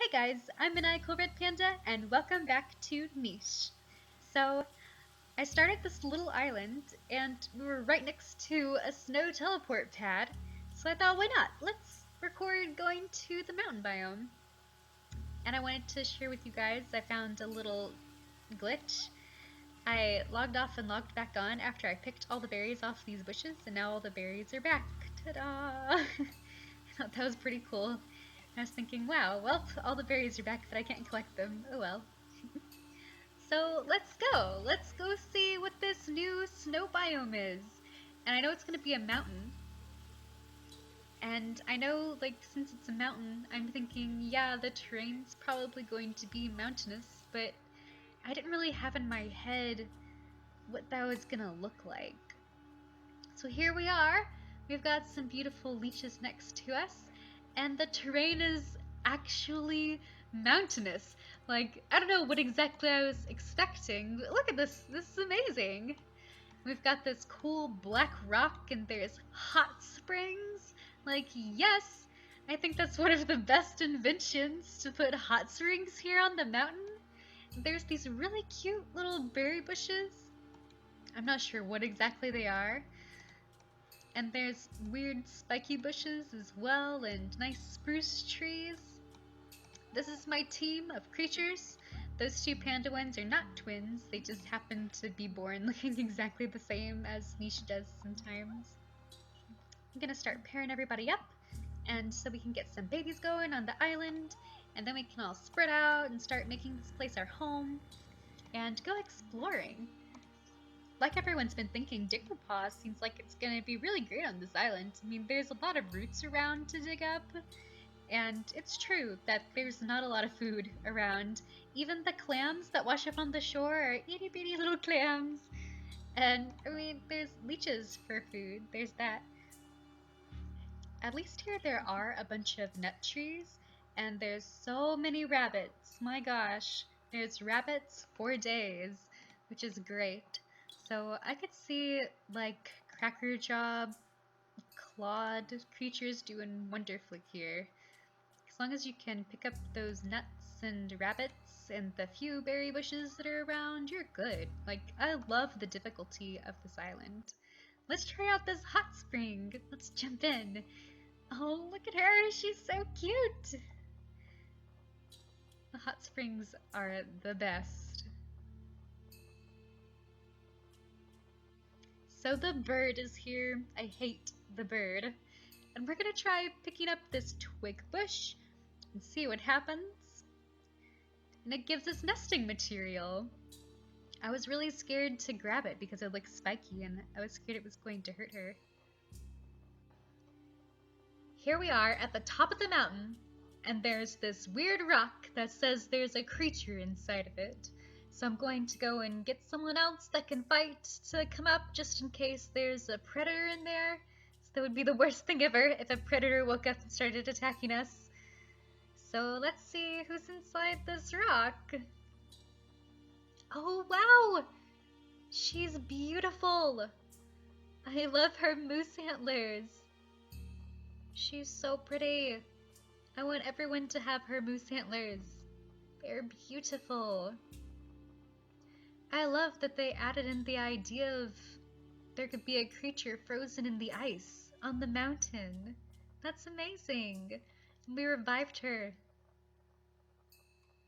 Hey guys, I'm Maniacal Red Panda, and welcome back to Niche. So, I started this little island, and we were right next to a snow teleport pad, so I thought, why not? Let's record going to the mountain biome. And I wanted to share with you guys, I found a little glitch. I logged off and logged back on after I picked all the berries off these bushes, and now all the berries are back. Ta-da! I thought that was pretty cool. I was thinking, wow, well, all the berries are back, but I can't collect them. Oh well. So let's go. Let's go see what this new snow biome is. And I know it's going to be a mountain. And I know, like, since it's a mountain, I'm thinking, yeah, the terrain's probably going to be mountainous, but I didn't really have in my head what that was going to look like. So here we are. We've got some beautiful leeches next to us, and the terrain is actually mountainous. Like, I don't know what exactly I was expecting, but look at this. This is amazing. We've got this cool black rock, and there's hot springs. Like, yes, I think that's one of the best inventions, to put hot springs here on the mountain. There's these really cute little berry bushes. I'm not sure what exactly they are. And there's weird spiky bushes as well, and nice spruce trees. This is my team of creatures. Those two panda ones are not twins, they just happen to be born looking exactly the same as Nisha does sometimes. I'm gonna start pairing everybody up, and so we can get some babies going on the island, and then we can all spread out and start making this place our home, and go exploring. Like everyone's been thinking, Diggerpaw seems like it's gonna be really great on this island. I mean, there's a lot of roots around to dig up, and it's true that there's not a lot of food around. Even the clams that wash up on the shore are itty bitty little clams. And, I mean, there's leeches for food, there's that. At least here there are a bunch of nut trees, and there's so many rabbits. My gosh, there's rabbits for days, which is great. So I could see, like, Crackerjaw, clawed creatures doing wonderfully here. As long as you can pick up those nuts and rabbits and the few berry bushes that are around, you're good. Like, I love the difficulty of this island. Let's try out this hot spring. Let's jump in. Oh, look at her. She's so cute. The hot springs are the best. So the bird is here. I hate the bird. And we're gonna try picking up this twig bush and see what happens. And it gives us nesting material. I was really scared to grab it because it looks spiky, and I was scared it was going to hurt her. Here we are at the top of the mountain, and there's this weird rock that says there's a creature inside of it. So I'm going to go and get someone else that can fight to come up, just in case there's a predator in there. So that would be the worst thing ever if a predator woke up and started attacking us. So let's see who's inside this rock. Oh wow! She's beautiful! I love her moose antlers. She's so pretty. I want everyone to have her moose antlers. They're beautiful. I love that they added in the idea of there could be a creature frozen in the ice on the mountain. That's amazing. We revived her.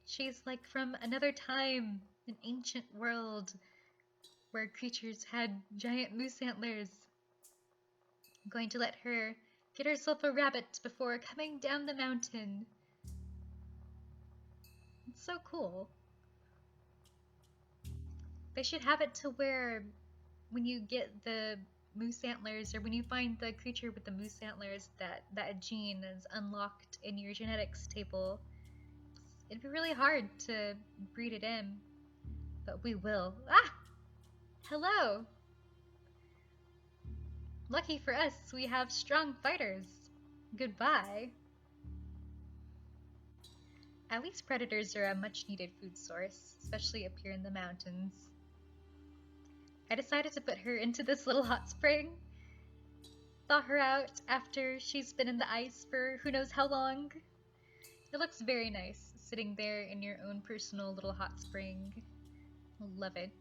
She's like from another time, an ancient world where creatures had giant moose antlers. I'm going to let her get herself a rabbit before coming down the mountain. It's so cool. They should have it to where when you get the moose antlers, or when you find the creature with the moose antlers, that gene is unlocked in your genetics table. It'd be really hard to breed it in, but we will. Ah! Hello! Lucky for us, we have strong fighters. Goodbye. At least predators are a much needed food source, especially up here in the mountains. I decided to put her into this little hot spring. Thaw her out after she's been in the ice for who knows how long. It looks very nice, sitting there in your own personal little hot spring. Love it.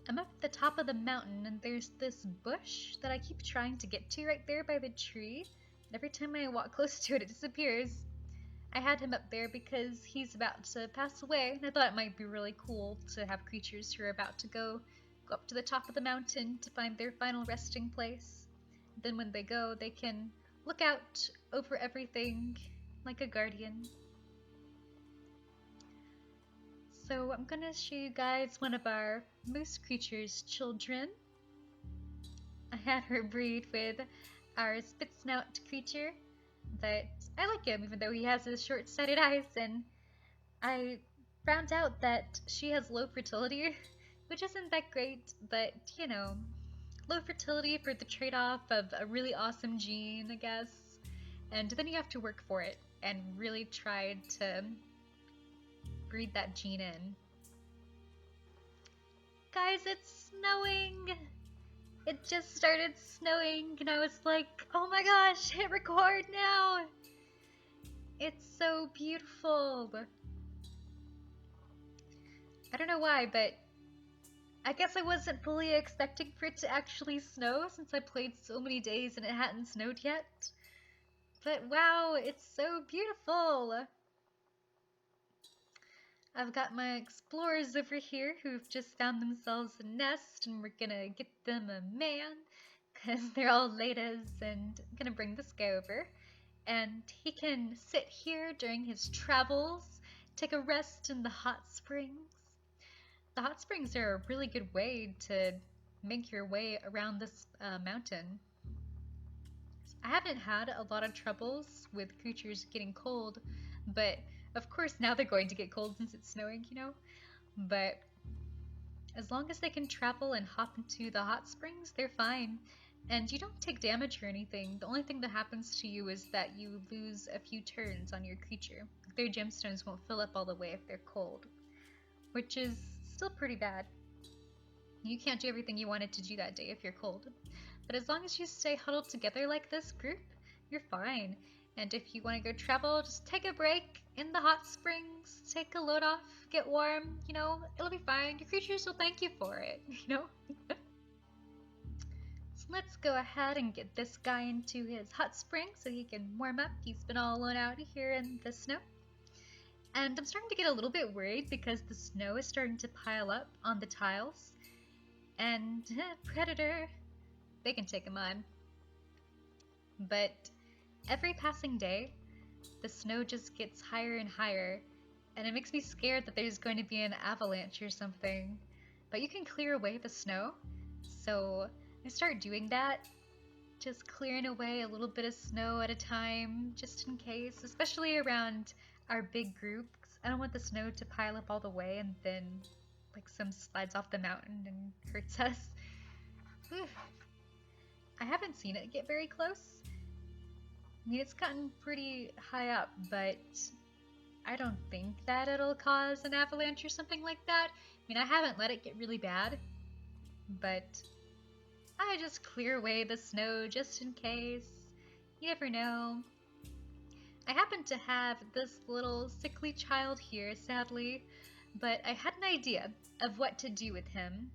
I'm up at the top of the mountain, and there's this bush that I keep trying to get to right there by the tree. Every time I walk close to it, it disappears. I had him up there because he's about to pass away, and I thought it might be really cool to have creatures who are about to go up to the top of the mountain to find their final resting place. Then when they go, they can look out over everything like a guardian. So I'm gonna show you guys one of our moose creature's children. I had her breed with our spitsnout creature, but I like him even though he has his short-sighted eyes, and I found out that she has low fertility, which isn't that great, but you know, low fertility for the trade-off of a really awesome gene, I guess. And then you have to work for it and really try to breed that gene in. Guys, it's snowing! It just started snowing, and I was like, oh my gosh, hit record now! It's so beautiful! I don't know why, but I guess I wasn't fully expecting for it to actually snow since I played so many days and it hadn't snowed yet. But wow, it's so beautiful! I've got my explorers over here who've just found themselves a nest, and we're gonna get them a man because they're all laters, and I'm gonna bring this guy over and he can sit here during his travels, take a rest in the hot springs. The hot springs are a really good way to make your way around this mountain. I haven't had a lot of troubles with creatures getting cold, but of course now they're going to get cold since it's snowing, you know? But as long as they can travel and hop into the hot springs, they're fine. And you don't take damage or anything. The only thing that happens to you is that you lose a few turns on your creature. Their gemstones won't fill up all the way if they're cold, which is still pretty bad. You can't do everything you wanted to do that day if you're cold. But as long as you stay huddled together like this group, you're fine. And if you want to go travel, just take a break in the hot springs, take a load off, get warm, you know, it'll be fine. Your creatures will thank you for it, you know? So let's go ahead and get this guy into his hot spring so he can warm up. He's been all alone out here in the snow. And I'm starting to get a little bit worried because the snow is starting to pile up on the tiles. And Predator, they can take him on. But every passing day, the snow just gets higher and higher, and it makes me scared that there's going to be an avalanche or something. But you can clear away the snow, so I start doing that, just clearing away a little bit of snow at a time, just in case, especially around our big group. I don't want the snow to pile up all the way and then like some slides off the mountain and hurts us. I haven't seen it get very close. I mean, it's gotten pretty high up, but I don't think that it'll cause an avalanche or something like that. I mean, I haven't let it get really bad, but I just clear away the snow just in case. You never know. I happen to have this little sickly child here, sadly, but I had an idea of what to do with him.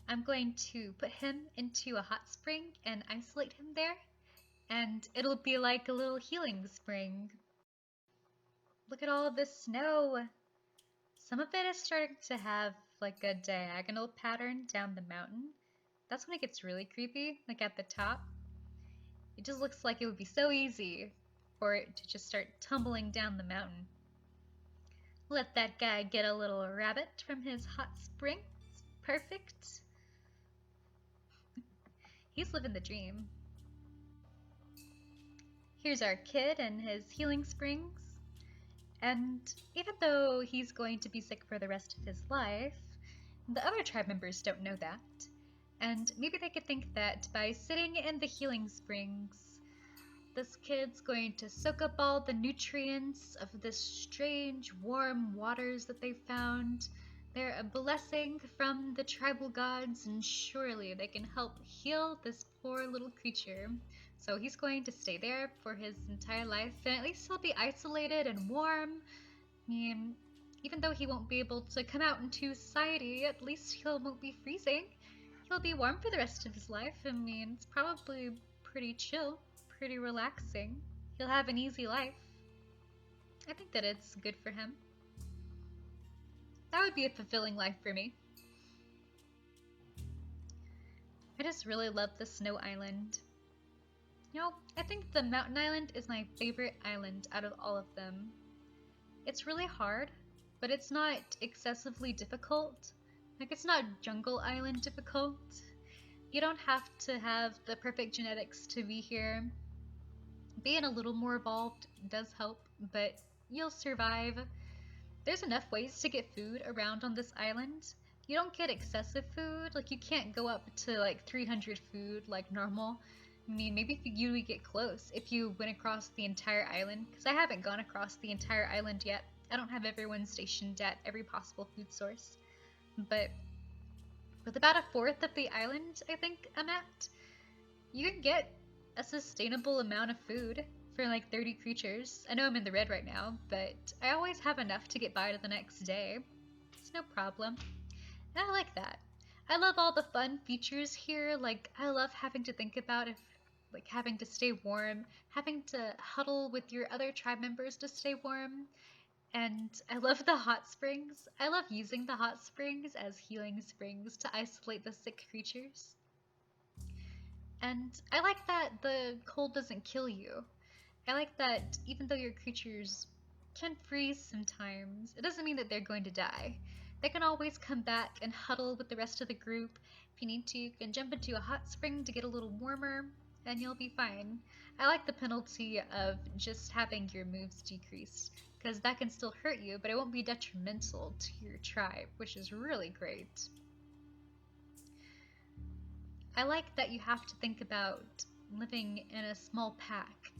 I'm going to put him into a hot spring and isolate him there, and it'll be like a little healing spring. Look at all of this snow. Some of it is starting to have like a diagonal pattern down the mountain. That's when it gets really creepy, like at the top. It just looks like it would be so easy for it to just start tumbling down the mountain. Let that guy get a little rabbit from his hot spring. It's perfect. He's living the dream. Here's our kid and his healing springs. And even though he's going to be sick for the rest of his life, the other tribe members don't know that. And maybe they could think that by sitting in the healing springs, this kid's going to soak up all the nutrients of this strange warm waters that they found. They're a blessing from the tribal gods, and surely they can help heal this poor little creature. So he's going to stay there for his entire life, and at least he'll be isolated and warm. I mean, even though he won't be able to come out into society, at least he won't be freezing. He'll be warm for the rest of his life. I mean, it's probably pretty chill, pretty relaxing. He'll have an easy life. I think that it's good for him. That would be a fulfilling life for me. I just really love the snow island. You know, I think the mountain island is my favorite island out of all of them. It's really hard, but it's not excessively difficult. Like, it's not jungle island difficult. You don't have to have the perfect genetics to be here. Being a little more evolved does help, but you'll survive. There's enough ways to get food around on this island. You don't get excessive food, like you can't go up to like 300 food like normal. I mean, maybe if you get close, if you went across the entire island, because I haven't gone across the entire island yet. I don't have everyone stationed at every possible food source. But with about a fourth of the island, I think I'm at, you can get a sustainable amount of food for like 30 creatures. I know I'm in the red right now, but I always have enough to get by to the next day. It's no problem. And I like that. I love all the fun features here. Like, I love having to think about if, like, having to stay warm, having to huddle with your other tribe members to stay warm. And I love the hot springs. I love using the hot springs as healing springs to isolate the sick creatures. And I like that the cold doesn't kill you. I like that even though your creatures can freeze sometimes, it doesn't mean that they're going to die. They can always come back and huddle with the rest of the group. If you need to, you can jump into a hot spring to get a little warmer, and you'll be fine. I like the penalty of just having your moves decreased, because that can still hurt you, but it won't be detrimental to your tribe, which is really great. I like that you have to think about living in a small pack,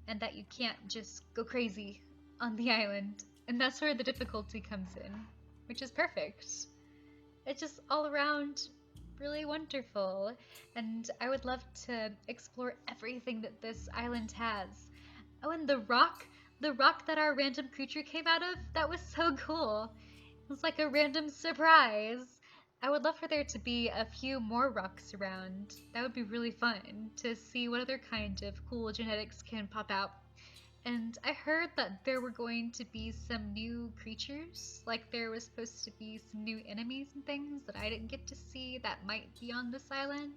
and that you can't just go crazy on the island, and that's where the difficulty comes in, which is perfect. It's just all around really wonderful, and I would love to explore everything that this island has. Oh, and the rock that our random creature came out of, that was so cool. It was like a random surprise. I would love for there to be a few more rocks around. That would be really fun to see what other kind of cool genetics can pop out. And I heard that there were going to be some new creatures, like there was supposed to be some new enemies and things that I didn't get to see that might be on this island.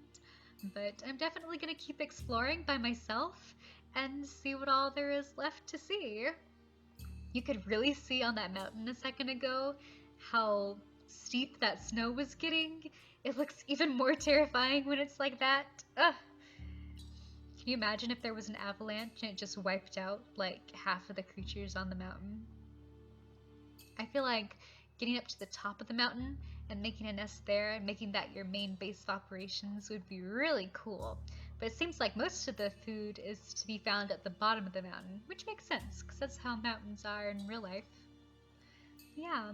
But I'm definitely going to keep exploring by myself and see what all there is left to see. You could really see on that mountain a second ago how steep that snow was getting. It looks even more terrifying when it's like that. Ugh. Can you imagine if there was an avalanche and it just wiped out like half of the creatures on the mountain? I feel like getting up to the top of the mountain and making a nest there and making that your main base of operations would be really cool. But it seems like most of the food is to be found at the bottom of the mountain, which makes sense because that's how mountains are in real life. Yeah,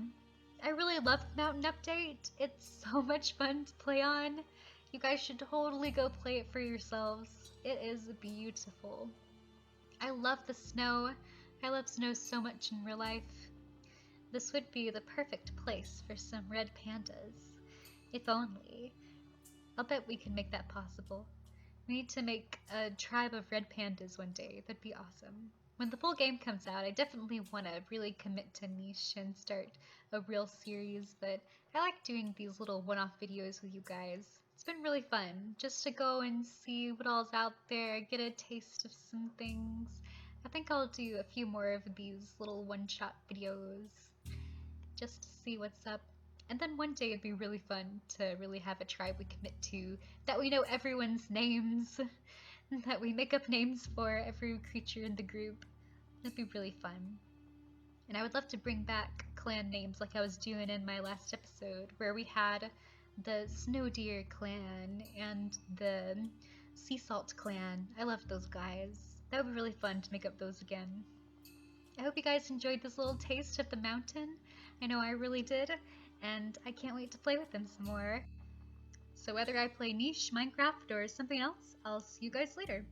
I really love the mountain update. It's so much fun to play on. You guys should totally go play it for yourselves. It is beautiful. I love the snow. I love snow so much in real life. This would be the perfect place for some red pandas. If only. I'll bet we can make that possible. We need to make a tribe of red pandas one day. That'd be awesome. When the full game comes out, I definitely want to really commit to niche and start a real series, but I like doing these little one-off videos with you guys. It's been really fun just to go and see what all's out there, get a taste of some things. I think I'll do a few more of these little one-shot videos just to see what's up. And then one day it'd be really fun to really have a tribe we commit to, that we know everyone's names, that we make up names for every creature in the group. That'd be really fun. And I would love to bring back clan names like I was doing in my last episode, where we had the Snow Deer clan and the Sea Salt clan. I love those guys. That would be really fun to make up those again. I hope you guys enjoyed this little taste of the mountain. I know I really did, and I can't wait to play with them some more. So whether I play niche, Minecraft, or something else, I'll see you guys later.